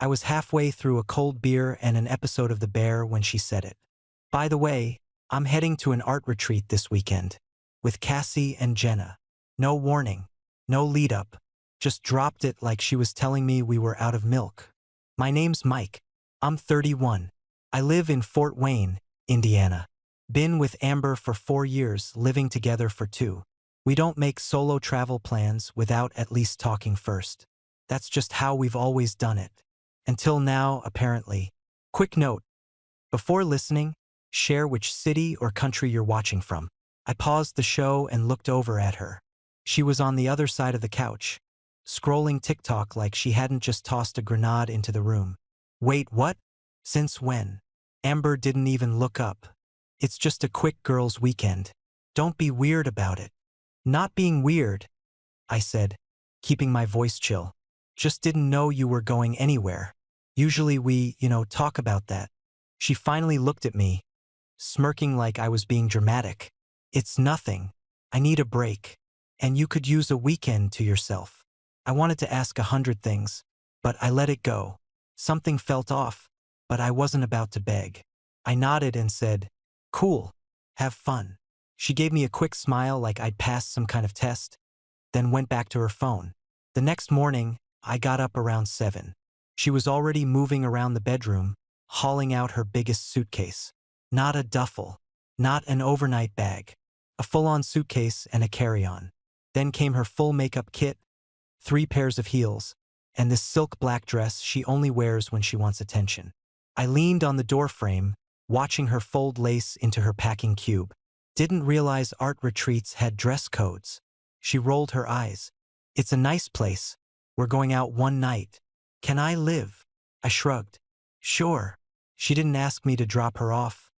I was halfway through a cold beer and an episode of The Bear when she said it. By the way, I'm heading to an art retreat this weekend. With Cassie and Jenna. No warning. No lead-up. Just dropped it like she was telling me we were out of milk. My name's Mike. I'm 31. I live in Fort Wayne, Indiana. Been with Amber for 4 years, living together for 2. We don't make solo travel plans without at least talking first. That's just how we've always done it. Until now, apparently. Quick note. Before listening, share which city or country you're watching from. I paused the show and looked over at her. She was on the other side of the couch, scrolling TikTok like she hadn't just tossed a grenade into the room. Wait, what? Since when? Amber didn't even look up. It's just a quick girls' weekend. Don't be weird about it. Not being weird, I said, keeping my voice chill. Just didn't know you were going anywhere. Usually we, talk about that. She finally looked at me, smirking like I was being dramatic. It's nothing. I need a break. And you could use a weekend to yourself. I wanted to ask 100 things, but I let it go. Something felt off, but I wasn't about to beg. I nodded and said, "Cool. Have fun." She gave me a quick smile like I'd passed some kind of test, then went back to her phone. The next morning, I got up around 7. She was already moving around the bedroom, hauling out her biggest suitcase. Not a duffel. Not an overnight bag. A full-on suitcase and a carry-on. Then came her full makeup kit, 3 pairs of heels, and this silk black dress she only wears when she wants attention. I leaned on the doorframe, watching her fold lace into her packing cube. Didn't realize art retreats had dress codes. She rolled her eyes. It's a nice place. We're going out one night. Can I live? I shrugged. Sure. She didn't ask me to drop her off.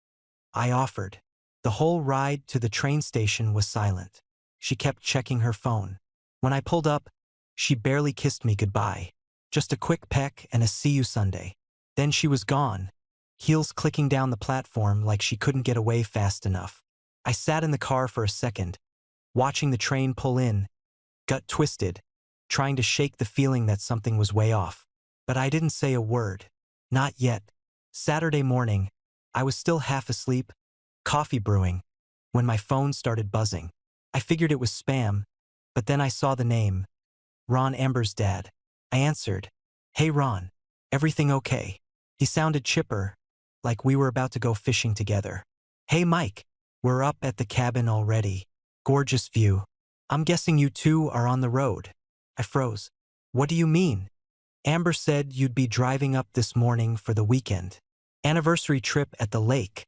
I offered. The whole ride to the train station was silent. She kept checking her phone. When I pulled up, she barely kissed me goodbye. Just a quick peck and a "see you Sunday." Then she was gone, heels clicking down the platform like she couldn't get away fast enough. I sat in the car for a second, watching the train pull in, gut twisted, trying to shake the feeling that something was way off. But I didn't say a word. Not yet. Saturday morning, I was still half asleep, coffee brewing, when my phone started buzzing. I figured it was spam, but then I saw the name, Ron, Amber's dad. I answered, "Hey Ron, everything okay?" He sounded chipper, like we were about to go fishing together. "Hey Mike, we're up at the cabin already. Gorgeous view. I'm guessing you two are on the road." I froze. "What do you mean?" "Amber said you'd be driving up this morning for the weekend. Anniversary trip at the lake.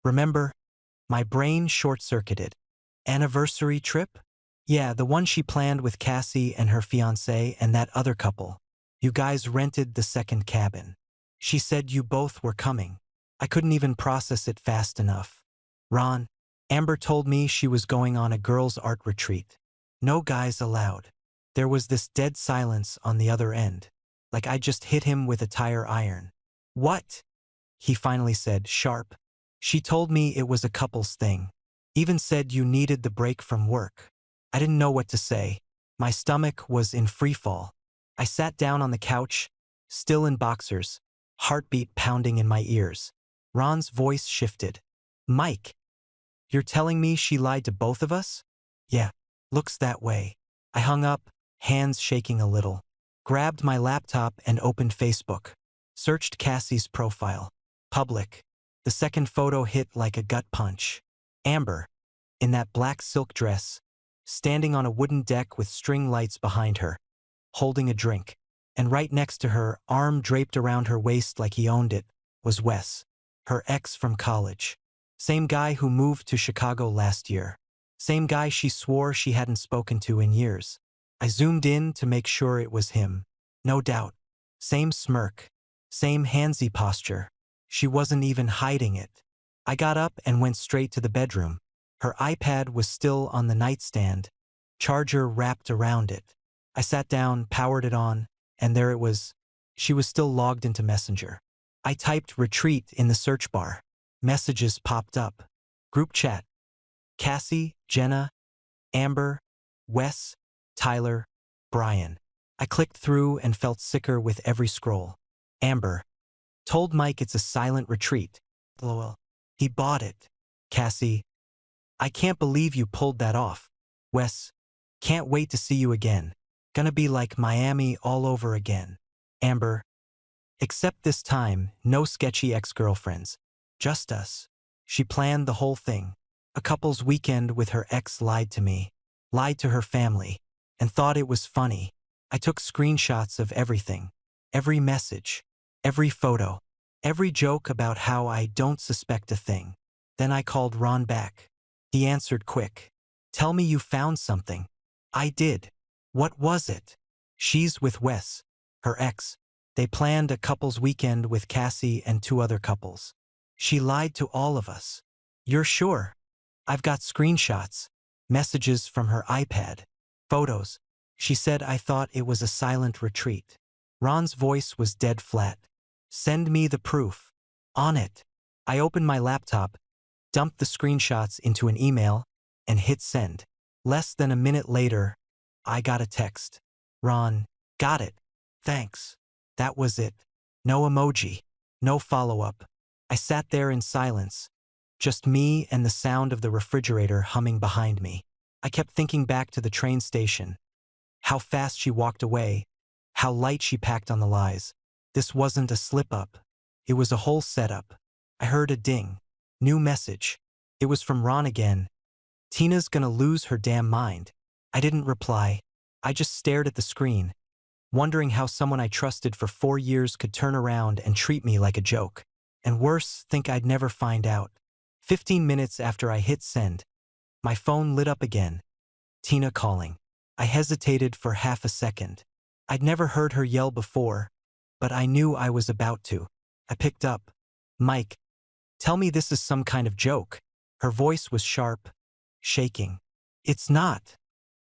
Remember?" My brain short-circuited. Anniversary trip? Yeah, the one she planned with Cassie and her fiancé and that other couple. You guys rented the second cabin. She said you both were coming. I couldn't even process it fast enough. "Ron, Amber told me she was going on a girls' art retreat. No guys allowed." There was this dead silence on the other end, like I just hit him with a tire iron. "What?" he finally said, sharp. "She told me it was a couples thing. Even said you needed the break from work." I didn't know what to say. My stomach was in freefall. I sat down on the couch, still in boxers, heartbeat pounding in my ears. Ron's voice shifted. "Mike, you're telling me she lied to both of us?" "Yeah, looks that way." I hung up, hands shaking a little, grabbed my laptop and opened Facebook. Searched Cassie's profile. Public. The second photo hit like a gut punch. Amber, in that black silk dress, standing on a wooden deck with string lights behind her, holding a drink. And right next to her, arm draped around her waist like he owned it, was Wes, her ex from college. Same guy who moved to Chicago last year. Same guy she swore she hadn't spoken to in years. I zoomed in to make sure it was him. No doubt. Same smirk. Same handsy posture. She wasn't even hiding it. I got up and went straight to the bedroom. Her iPad was still on the nightstand, charger wrapped around it. I sat down, powered it on, and there it was. She was still logged into Messenger. I typed retreat in the search bar. Messages popped up. Group chat. Cassie, Jenna, Amber, Wes, Tyler, Brian. I clicked through and felt sicker with every scroll. Amber. Told Mike it's a silent retreat. LOL. He bought it. Cassie. I can't believe you pulled that off. Wes. Can't wait to see you again. Gonna be like Miami all over again. Amber. Except this time, no sketchy ex-girlfriends. Just us. She planned the whole thing. A couple's weekend with her ex lied to me. Lied to her family. And thought it was funny. I took screenshots of everything. Every message. Every photo. Every joke about how I don't suspect a thing. Then I called Ron back. He answered quick. Tell me you found something. I did. What was it? She's with Wes. Her ex. They planned a couple's weekend with Cassie and 2 other couples. She lied to all of us. You're sure? I've got screenshots. Messages from her iPad. Photos. She said I thought it was a silent retreat. Ron's voice was dead flat. Send me the proof. On it. I opened my laptop, dumped the screenshots into an email, and hit send. Less than a minute later, I got a text. Ron, got it. Thanks. That was it. No emoji. No follow-up. I sat there in silence. Just me and the sound of the refrigerator humming behind me. I kept thinking back to the train station. How fast she walked away. How light she packed on the lies. This wasn't a slip-up. It was a whole setup. I heard a ding. New message. It was from Ron again. Tina's gonna lose her damn mind. I didn't reply. I just stared at the screen, wondering how someone I trusted for 4 years could turn around and treat me like a joke. And worse, think I'd never find out. 15 minutes after I hit send, my phone lit up again. Tina calling. I hesitated for half a second. I'd never heard her yell before, but I knew I was about to. I picked up. Mike. Tell me this is some kind of joke. Her voice was sharp, shaking. It's not,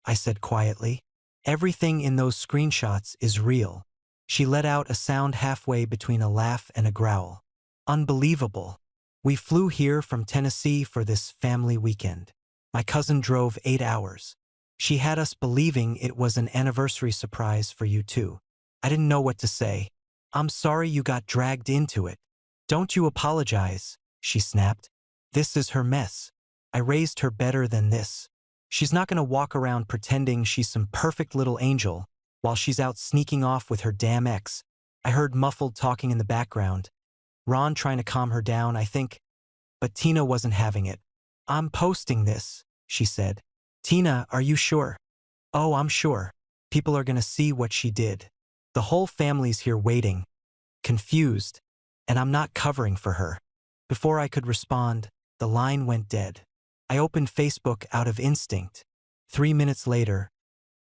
I said quietly. Everything in those screenshots is real. She let out a sound halfway between a laugh and a growl. Unbelievable. We flew here from Tennessee for this family weekend. My cousin drove 8 hours. She had us believing it was an anniversary surprise for you too. I didn't know what to say. I'm sorry you got dragged into it. Don't you apologize, she snapped. This is her mess. I raised her better than this. She's not gonna walk around pretending she's some perfect little angel while she's out sneaking off with her damn ex. I heard muffled talking in the background. Ron trying to calm her down, I think. But Tina wasn't having it. I'm posting this, she said. Tina, are you sure? Oh, I'm sure. People are gonna see what she did. The whole family's here waiting, confused, and I'm not covering for her. Before I could respond, the line went dead. I opened Facebook out of instinct. 3 minutes later,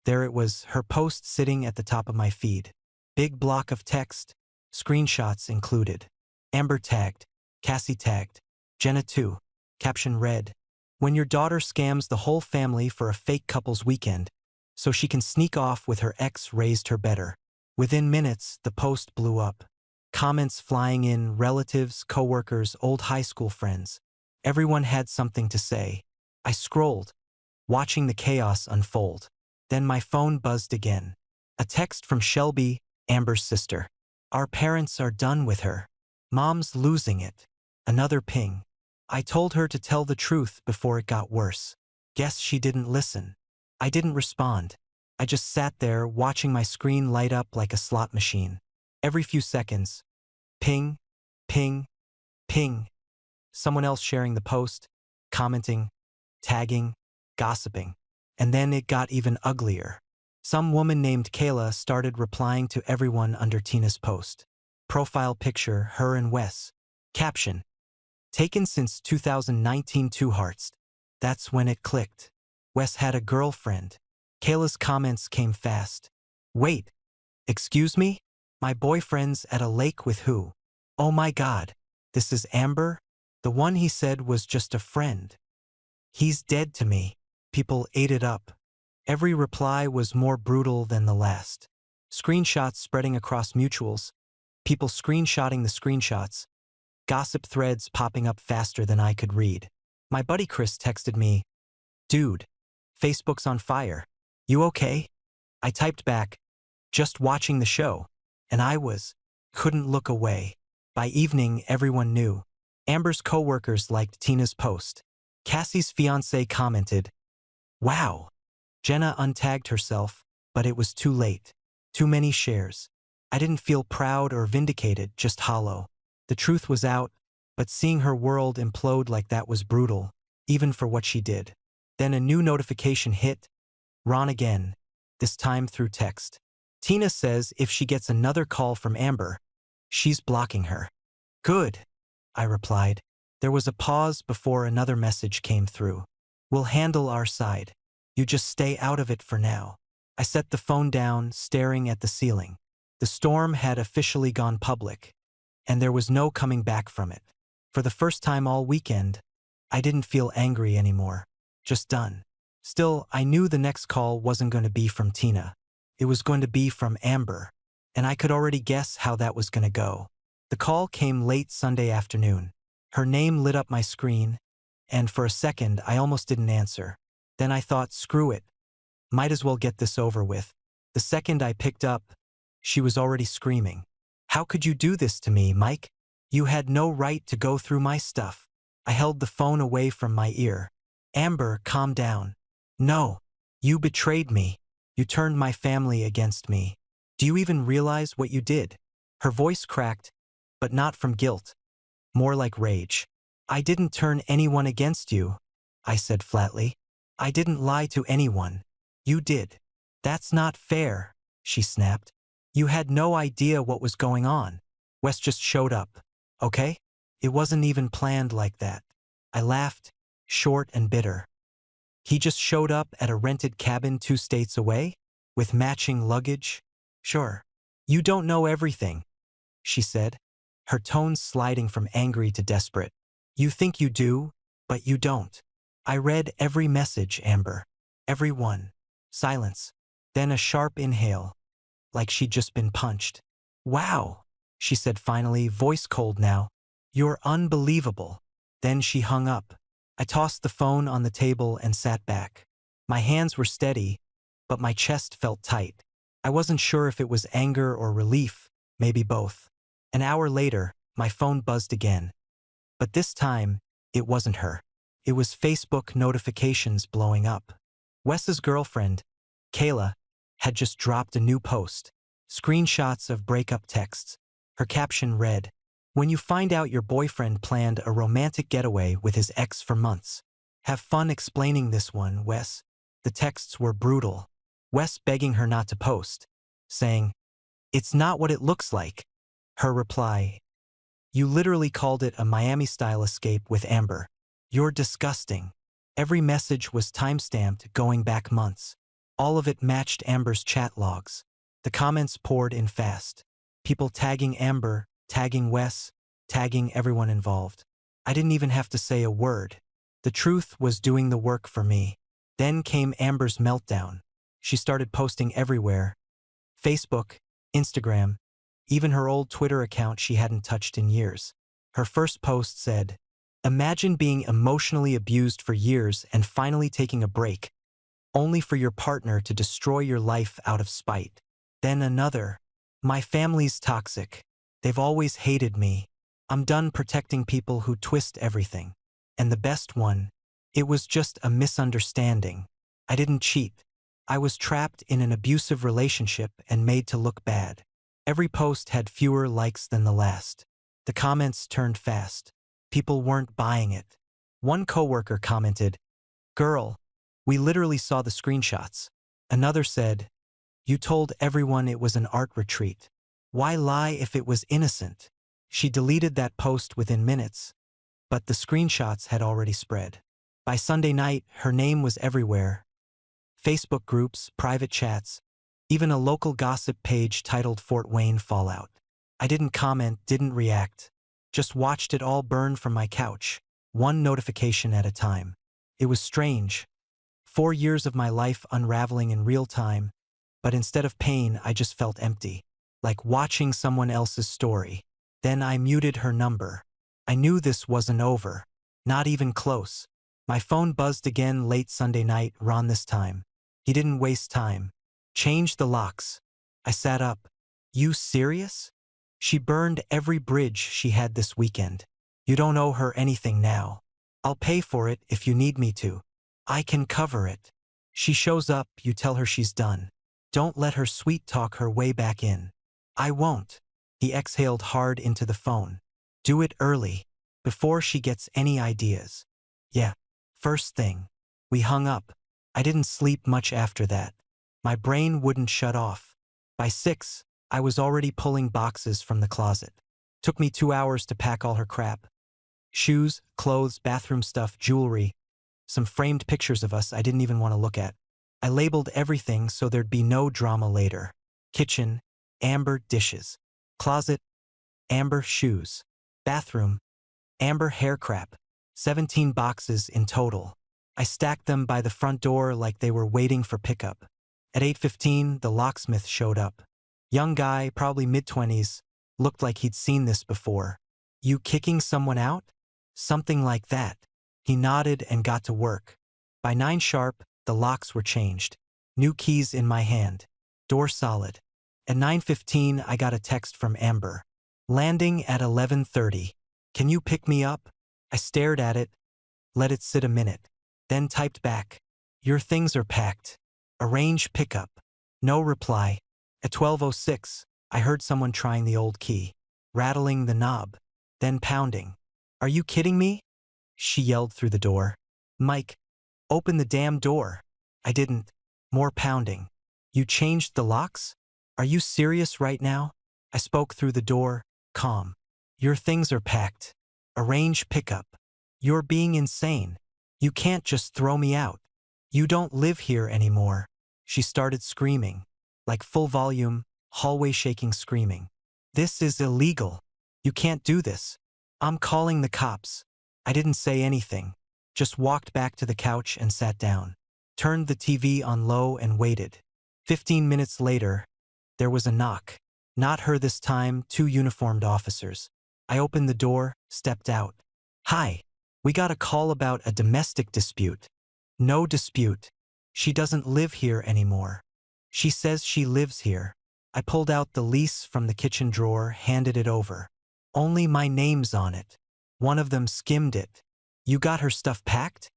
there it was, her post sitting at the top of my feed. Big block of text, screenshots included. Amber tagged, Cassie tagged, Jenna too. Caption read, when your daughter scams the whole family for a fake couple's weekend, so she can sneak off with her ex raised her better. Within minutes, the post blew up. Comments flying in, relatives, coworkers, old high school friends. Everyone had something to say. I scrolled, watching the chaos unfold. Then my phone buzzed again. A text from Shelby, Amber's sister. Our parents are done with her. Mom's losing it. Another ping. I told her to tell the truth before it got worse. Guess she didn't listen. I didn't respond. I just sat there watching my screen light up like a slot machine. Every few seconds. Ping, ping, ping. Someone else sharing the post, commenting, tagging, gossiping. And then it got even uglier. Some woman named Kayla started replying to everyone under Tina's post. Profile picture, her and Wes. Caption. Taken since 2019, 2 hearts. That's when it clicked. Wes had a girlfriend. Kayla's comments came fast. Wait. Excuse me? My boyfriend's at a lake with who? Oh my God. This is Amber? The one he said was just a friend. He's dead to me. People ate it up. Every reply was more brutal than the last. Screenshots spreading across mutuals. People screenshotting the screenshots. Gossip threads popping up faster than I could read. My buddy Chris texted me, Dude, Facebook's on fire. You okay? I typed back, just watching the show. And I was couldn't look away. By evening, everyone knew. Amber's coworkers liked Tina's post. Cassie's fiancé commented, "Wow." Jenna untagged herself, but it was too late. Too many shares. I didn't feel proud or vindicated, just hollow. The truth was out, but seeing her world implode like that was brutal, even for what she did. Then a new notification hit. Ron again, this time through text. Tina says if she gets another call from Amber, she's blocking her. Good, I replied. There was a pause before another message came through. We'll handle our side. You just stay out of it for now. I set the phone down, staring at the ceiling. The storm had officially gone public, and there was no coming back from it. For the first time all weekend, I didn't feel angry anymore. Just done. Still, I knew the next call wasn't going to be from Tina. It was going to be from Amber, and I could already guess how that was going to go. The call came late Sunday afternoon. Her name lit up my screen, and for a second I almost didn't answer. Then I thought, screw it. Might as well get this over with. The second I picked up, she was already screaming. How could you do this to me, Mike? You had no right to go through my stuff. I held the phone away from my ear. Amber, calm down. No. You betrayed me. You turned my family against me. Do you even realize what you did? Her voice cracked, but not from guilt. More like rage. I didn't turn anyone against you, I said flatly. I didn't lie to anyone. You did. That's not fair, she snapped. You had no idea what was going on. Wes just showed up, okay? It wasn't even planned like that. I laughed, short and bitter. He just showed up at a rented cabin 2 states away? With matching luggage? Sure. You don't know everything, she said, her tone sliding from angry to desperate. You think you do, but you don't. I read every message, Amber. Every one. Silence. Then a sharp inhale, like she'd just been punched. Wow, she said finally, voice cold now. You're unbelievable. Then she hung up. I tossed the phone on the table and sat back. My hands were steady, but my chest felt tight. I wasn't sure if it was anger or relief, maybe both. An hour later, my phone buzzed again. But this time, it wasn't her. It was Facebook notifications blowing up. Wes's girlfriend, Kayla, had just dropped a new post. Screenshots of breakup texts. Her caption read, "When you find out your boyfriend planned a romantic getaway with his ex for months. Have fun explaining this one, Wes." The texts were brutal. Wes begging her not to post, saying, "It's not what it looks like." Her reply, "You literally called it a Miami-style escape with Amber. You're disgusting." Every message was timestamped going back months. All of it matched Amber's chat logs. The comments poured in fast. People tagging Amber, tagging Wes, tagging everyone involved. I didn't even have to say a word. The truth was doing the work for me. Then came Amber's meltdown. She started posting everywhere. Facebook, Instagram, even her old Twitter account she hadn't touched in years. Her first post said, "Imagine being emotionally abused for years and finally taking a break, only for your partner to destroy your life out of spite." Then another, "My family's toxic. They've always hated me. I'm done protecting people who twist everything." And the best one, "It was just a misunderstanding. I didn't cheat. I was trapped in an abusive relationship and made to look bad." Every post had fewer likes than the last. The comments turned fast. People weren't buying it. One coworker commented, "Girl, we literally saw the screenshots." Another said, "You told everyone it was an art retreat. Why lie if it was innocent?" She deleted that post within minutes, but the screenshots had already spread. By Sunday night, her name was everywhere. Facebook groups, private chats, even a local gossip page titled Fort Wayne Fallout. I didn't comment, didn't react, just watched it all burn from my couch, one notification at a time. It was strange. 4 years of my life unraveling in real time, but instead of pain, I just felt empty, like watching someone else's story. Then I muted her number. I knew this wasn't over, not even close. My phone buzzed again late Sunday night, Ron this time. He didn't waste time. "Change the locks." I sat up. "You serious?" She burned every bridge she had this weekend. You don't owe her anything now. I'll pay for it if you need me to. I can cover it. She shows up, you tell her she's done. Don't let her sweet talk her way back in. I won't. He exhaled hard into the phone. Do it early, before she gets any ideas. Yeah, first thing. We hung up. I didn't sleep much after that. My brain wouldn't shut off. By 6, I was already pulling boxes from the closet. Took me 2 hours to pack all her crap. Shoes, clothes, bathroom stuff, jewelry. Some framed pictures of us I didn't even want to look at. I labeled everything so there'd be no drama later. Kitchen, amber dishes. Closet, amber shoes. Bathroom, amber hair crap. 17 boxes in total. I stacked them by the front door like they were waiting for pickup. At 8:15, the locksmith showed up. Young guy, probably mid-20s, looked like he'd seen this before. You kicking someone out? Something like that. He nodded and got to work. By 9 sharp, the locks were changed. New keys in my hand. Door solid. At 9:15, I got a text from Amber. Landing at 11:30. Can you pick me up? I stared at it, let it sit a minute, then typed back. Your things are packed. Arrange pickup. No reply. At 12:06, I heard someone trying the old key, rattling the knob, then pounding. Are you kidding me? She yelled through the door. Mike, open the damn door. I didn't. More pounding. You changed the locks? Are you serious right now? I spoke through the door, calm. Your things are packed. Arrange pickup. You're being insane. You can't just throw me out. You don't live here anymore. She started screaming, like full volume, hallway shaking screaming. This is illegal. You can't do this. I'm calling the cops. I didn't say anything, just walked back to the couch and sat down. Turned the TV on low and waited. 15 minutes later, there was a knock. Not her this time, 2 uniformed officers. I opened the door, stepped out. Hi. We got a call about a domestic dispute. No dispute. She doesn't live here anymore. She says she lives here. I pulled out the lease from the kitchen drawer, handed it over. Only my name's on it. One of them skimmed it. You got her stuff packed?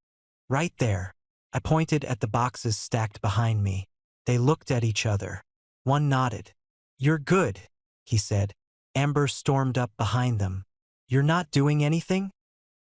Right there. I pointed at the boxes stacked behind me. They looked at each other. One nodded. You're good, he said. Amber stormed up behind them. You're not doing anything?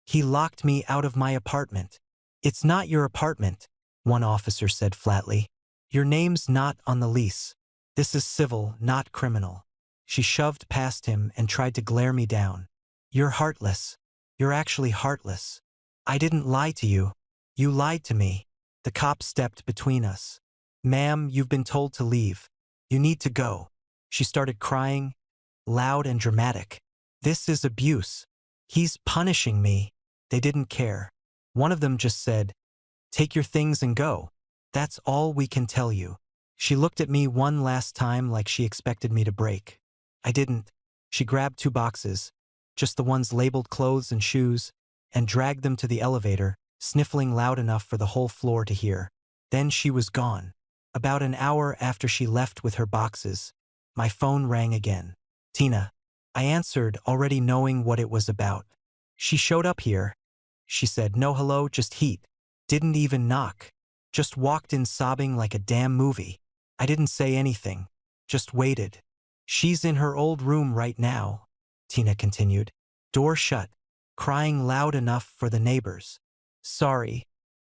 He locked me out of my apartment. It's not your apartment, one officer said flatly. Your name's not on the lease. This is civil, not criminal. She shoved past him and tried to glare me down. You're heartless. You're actually heartless. I didn't lie to you. You lied to me. The cop stepped between us. Ma'am, you've been told to leave. You need to go. She started crying, loud and dramatic. This is abuse. He's punishing me. They didn't care. One of them just said, take your things and go. That's all we can tell you. She looked at me one last time like she expected me to break. I didn't. She grabbed 2 boxes, just the ones labeled clothes and shoes, and dragged them to the elevator, sniffling loud enough for the whole floor to hear. Then she was gone. About an hour after she left with her boxes, my phone rang again. Tina. I answered, already knowing what it was about. She showed up here. She said, no hello, just heat. Didn't even knock. Just walked in sobbing like a damn movie. I didn't say anything. Just waited. She's in her old room right now, Tina continued. Door shut. Crying loud enough for the neighbors. Sorry,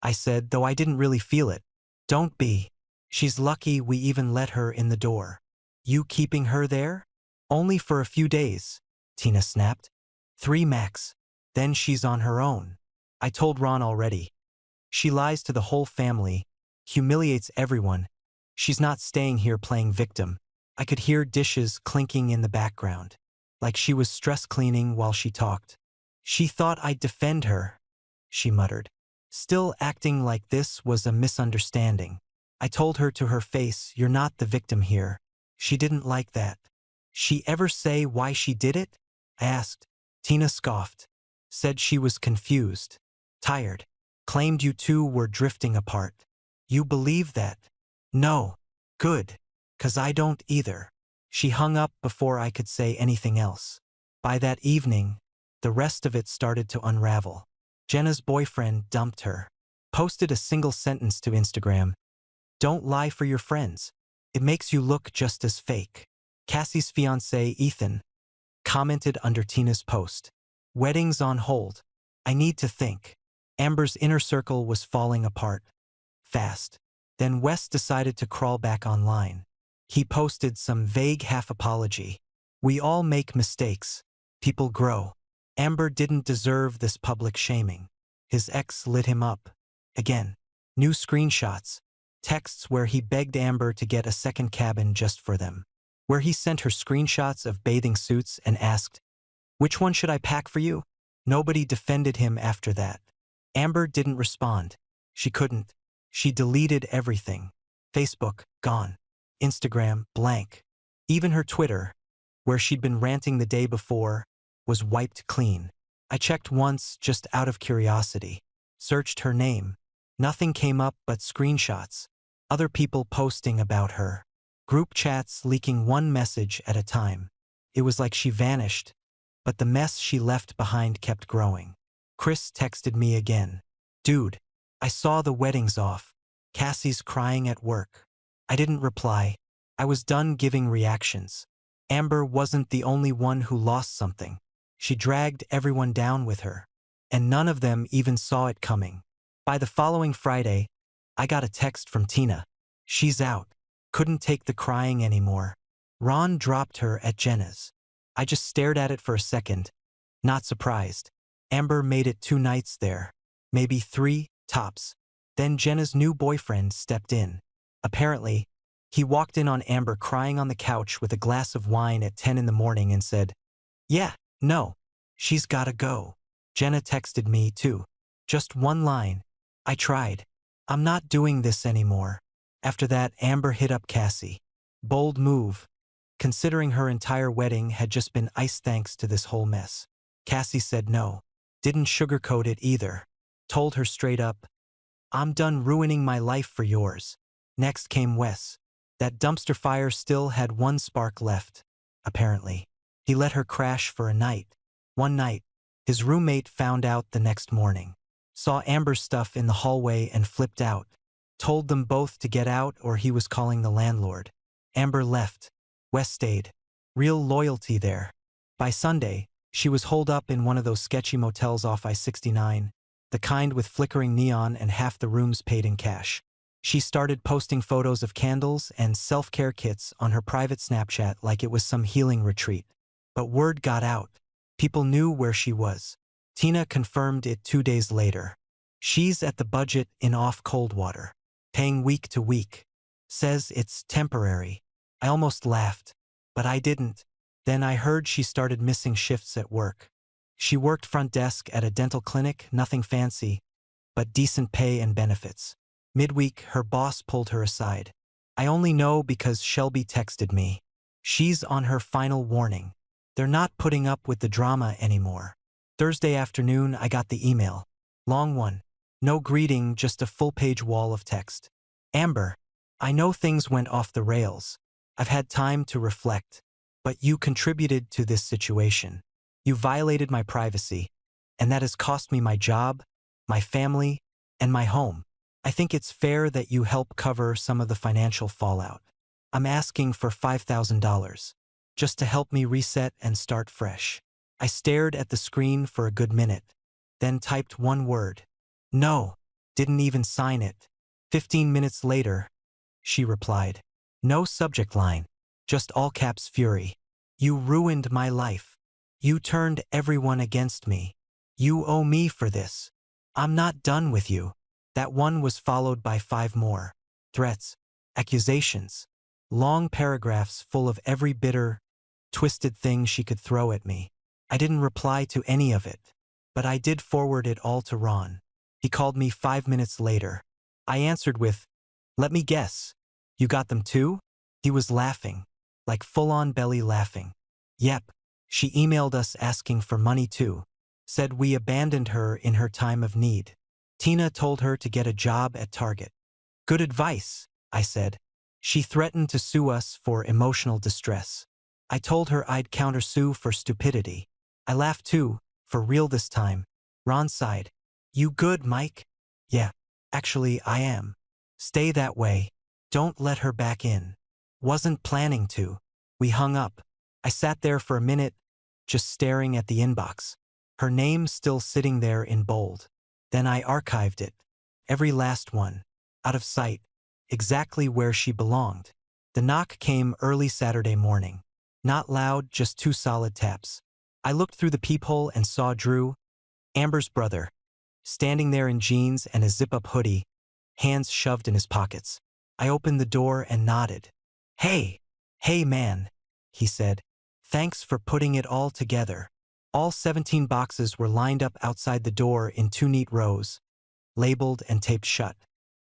I said, though I didn't really feel it. Don't be. She's lucky we even let her in the door. You keeping her there? Only for a few days, Tina snapped. 3 max. Then she's on her own. I told Ron already. She lies to the whole family, humiliates everyone. She's not staying here playing victim. I could hear dishes clinking in the background, like she was stress cleaning while she talked. She thought I'd defend her, she muttered. Still acting like this was a misunderstanding. I told her to her face, you're not the victim here. She didn't like that. She ever say why she did it? I asked. Tina scoffed. Said she was confused. Tired. Claimed you two were drifting apart. You believe that? No. Good. 'Cause I don't either. She hung up before I could say anything else. By that evening, the rest of it started to unravel. Jenna's boyfriend dumped her. Posted a single sentence to Instagram. Don't lie for your friends. It makes you look just as fake. Cassie's fiancé, Ethan, commented under Tina's post. Weddings on hold. I need to think. Amber's inner circle was falling apart. Fast. Then Wes decided to crawl back online. He posted some vague half-apology. We all make mistakes. People grow. Amber didn't deserve this public shaming. His ex lit him up. Again. New screenshots. Texts where he begged Amber to get a second cabin just for them. Where he sent her screenshots of bathing suits and asked, "Which one should I pack for you?" Nobody defended him after that. Amber didn't respond. She couldn't. She deleted everything. Facebook, gone. Instagram, blank. Even her Twitter, where she'd been ranting the day before, was wiped clean. I checked once just out of curiosity. Searched her name. Nothing came up but screenshots. Other people posting about her. Group chats leaking one message at a time. It was like she vanished, but the mess she left behind kept growing. Chris texted me again. Dude, I saw the wedding's off. Cassie's crying at work. I didn't reply. I was done giving reactions. Amber wasn't the only one who lost something. She dragged everyone down with her. And none of them even saw it coming. By the following Friday, I got a text from Tina. She's out. Couldn't take the crying anymore. Ron dropped her at Jenna's. I just stared at it for a second. Not surprised. Amber made it 2 nights there. Maybe 3, tops. Then Jenna's new boyfriend stepped in. Apparently, he walked in on Amber crying on the couch with a glass of wine at 10 in the morning and said, "Yeah, no. She's gotta go." Jenna texted me too. Just one line. I tried. I'm not doing this anymore. After that, Amber hit up Cassie. Bold move, considering her entire wedding had just been ice thanks to this whole mess. Cassie said no. Didn't sugarcoat it either. Told her straight up, "I'm done ruining my life for yours." Next came Wes. That dumpster fire still had one spark left, apparently. He let her crash for a night. One night, his roommate found out the next morning. Saw Amber's stuff in the hallway and flipped out. Told them both to get out or he was calling the landlord. Amber left. Wes stayed. Real loyalty there. By Sunday, she was holed up in one of those sketchy motels off I-69, the kind with flickering neon and half the rooms paid in cash. She started posting photos of candles and self-care kits on her private Snapchat like it was some healing retreat. But word got out. People knew where she was. Tina confirmed it 2 days later. She's at the budget in off Coldwater. Paying week to week. Says it's temporary. I almost laughed. But I didn't. Then I heard she started missing shifts at work. She worked front desk at a dental clinic, nothing fancy, but decent pay and benefits. Midweek, her boss pulled her aside. I only know because Shelby texted me. She's on her final warning. They're not putting up with the drama anymore. Thursday afternoon, I got the email. Long one. No greeting, just a full-page wall of text. Amber, I know things went off the rails. I've had time to reflect. But you contributed to this situation. You violated my privacy. And that has cost me my job, my family, and my home. I think it's fair that you help cover some of the financial fallout. I'm asking for $5,000, just to help me reset and start fresh. I stared at the screen for a good minute, then typed one word. No, didn't even sign it. 15 minutes later, she replied. No subject line, just all caps fury. You ruined my life. You turned everyone against me. You owe me for this. I'm not done with you. That one was followed by 5 more. Threats, accusations, long paragraphs full of every bitter, twisted thing she could throw at me. I didn't reply to any of it, but I did forward it all to Ron. He called me 5 minutes later. I answered with, "Let me guess. You got them too?" He was laughing, like full-on belly laughing. Yep, she emailed us asking for money too. Said we abandoned her in her time of need. Tina told her to get a job at Target. Good advice, I said. She threatened to sue us for emotional distress. I told her I'd countersue for stupidity. I laughed too, for real this time. Ron sighed. You good, Mike? Yeah, actually I am. Stay that way. Don't let her back in. Wasn't planning to. We hung up. I sat there for a minute, just staring at the inbox. Her name still sitting there in bold. Then I archived it. Every last one. Out of sight. Exactly where she belonged. The knock came early Saturday morning. Not loud, just two solid taps. I looked through the peephole and saw Drew, Amber's brother, standing there in jeans and a zip-up hoodie, hands shoved in his pockets. I opened the door and nodded. Hey, hey man, he said. Thanks for putting it all together. All 17 boxes were lined up outside the door in two neat rows, labeled and taped shut.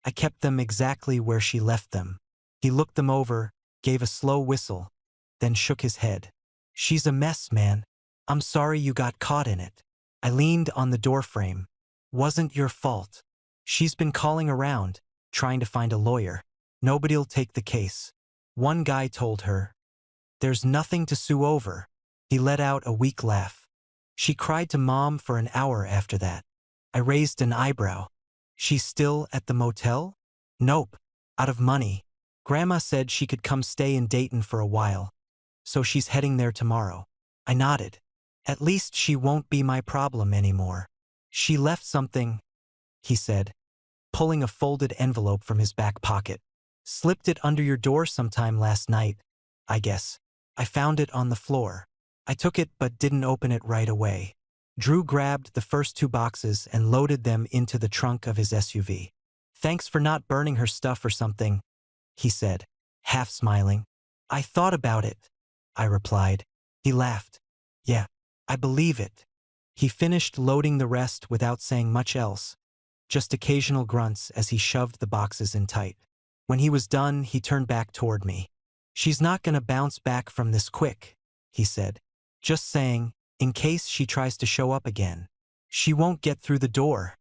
I kept them exactly where she left them. He looked them over, gave a slow whistle, then shook his head. She's a mess, man. I'm sorry you got caught in it. I leaned on the doorframe. Wasn't your fault. She's been calling around, trying to find a lawyer. Nobody'll take the case. One guy told her. There's nothing to sue over. He let out a weak laugh. She cried to Mom for an hour after that. I raised an eyebrow. She's still at the motel? Nope. Out of money. Grandma said she could come stay in Dayton for a while. So she's heading there tomorrow. I nodded. At least she won't be my problem anymore. She left something, he said, pulling a folded envelope from his back pocket. Slipped it under your door sometime last night, I guess. I found it on the floor. I took it but didn't open it right away. Drew grabbed the first two boxes and loaded them into the trunk of his SUV. Thanks for not burning her stuff or something, he said, half smiling. I thought about it, I replied. He laughed. Yeah, I believe it. He finished loading the rest without saying much else, just occasional grunts as he shoved the boxes in tight. When he was done, he turned back toward me. She's not gonna bounce back from this quick, he said. Just saying, in case she tries to show up again. She won't get through the door,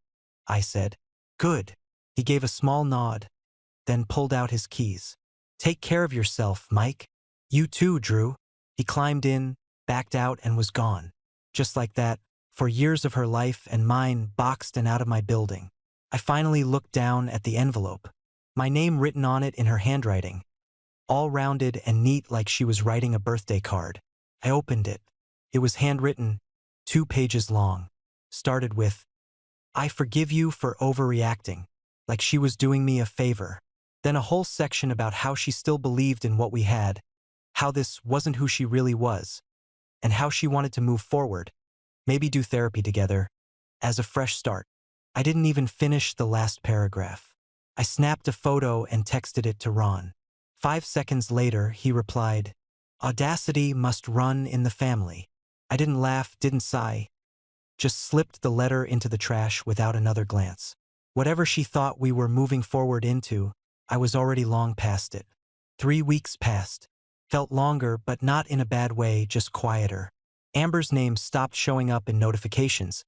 I said. Good. He gave a small nod, then pulled out his keys. Take care of yourself, Mike. You too, Drew. He climbed in, backed out, and was gone. Just like that, for years of her life and mine boxed and out of my building. I finally looked down at the envelope. My name written on it in her handwriting. All rounded and neat like she was writing a birthday card. I opened it. It was handwritten, 2 pages long. Started with, I forgive you for overreacting, like she was doing me a favor. Then a whole section about how she still believed in what we had, how this wasn't who she really was, and how she wanted to move forward, maybe do therapy together, as a fresh start. I didn't even finish the last paragraph. I snapped a photo and texted it to Ron. 5 seconds later, he replied, Audacity must run in the family. I didn't laugh, didn't sigh, just slipped the letter into the trash without another glance. Whatever she thought we were moving forward into, I was already long past it. 3 weeks passed. Felt longer, but not in a bad way, just quieter. Amber's name stopped showing up in notifications,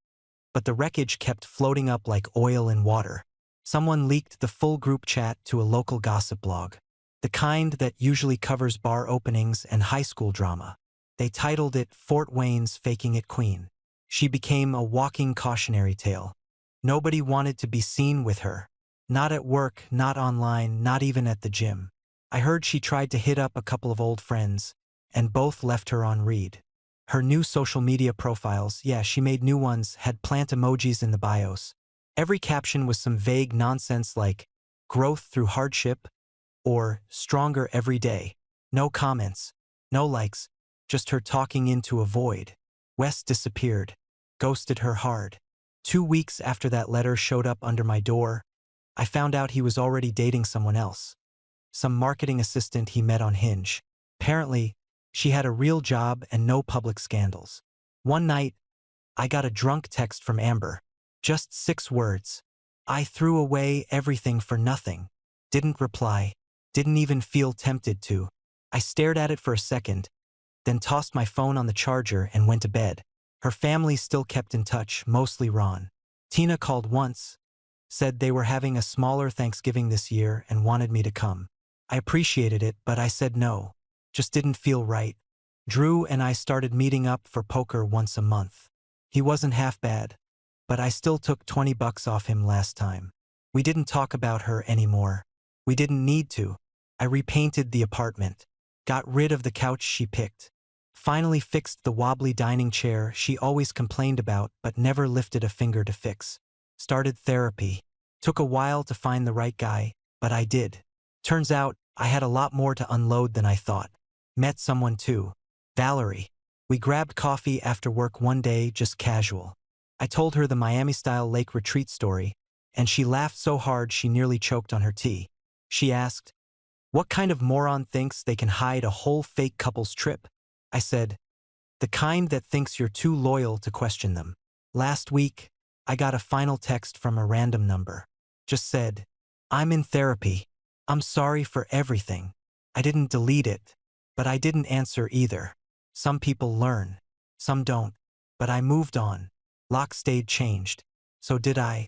but the wreckage kept floating up like oil in water. Someone leaked the full group chat to a local gossip blog, the kind that usually covers bar openings and high school drama. They titled it Fort Wayne's Faking It Queen. She became a walking cautionary tale. Nobody wanted to be seen with her. Not at work, not online, not even at the gym. I heard she tried to hit up a couple of old friends, and both left her on read. Her new social media profiles, yeah, she made new ones, had plant emojis in the bios. Every caption was some vague nonsense like, growth through hardship, or stronger every day. No comments, no likes, just her talking into a void. Wes disappeared, ghosted her hard. 2 weeks after that letter showed up under my door, I found out he was already dating someone else. Some marketing assistant he met on Hinge. Apparently, she had a real job and no public scandals. One night, I got a drunk text from Amber. Just 6 words. I threw away everything for nothing. Didn't reply. Didn't even feel tempted to. I stared at it for a second, then tossed my phone on the charger and went to bed. Her family still kept in touch, mostly Ron. Tina called once, said they were having a smaller Thanksgiving this year and wanted me to come. I appreciated it, but I said no. Just didn't feel right. Drew and I started meeting up for poker once a month. He wasn't half bad, but I still took $20 off him last time. We didn't talk about her anymore. We didn't need to. I repainted the apartment, got rid of the couch she picked, finally fixed the wobbly dining chair she always complained about but never lifted a finger to fix. Started therapy. Took a while to find the right guy, but I did. Turns out, I had a lot more to unload than I thought. Met someone too. Valerie. We grabbed coffee after work one day, just casual. I told her the Miami-style lake retreat story, and she laughed so hard she nearly choked on her tea. She asked, "What kind of moron thinks they can hide a whole fake couple's trip?" I said, "The kind that thinks you're too loyal to question them." Last week, I got a final text from a random number. Just said, "I'm in therapy. I'm sorry for everything." I didn't delete it, but I didn't answer either. Some people learn, some don't. But I moved on. Lock stayed changed. So did I.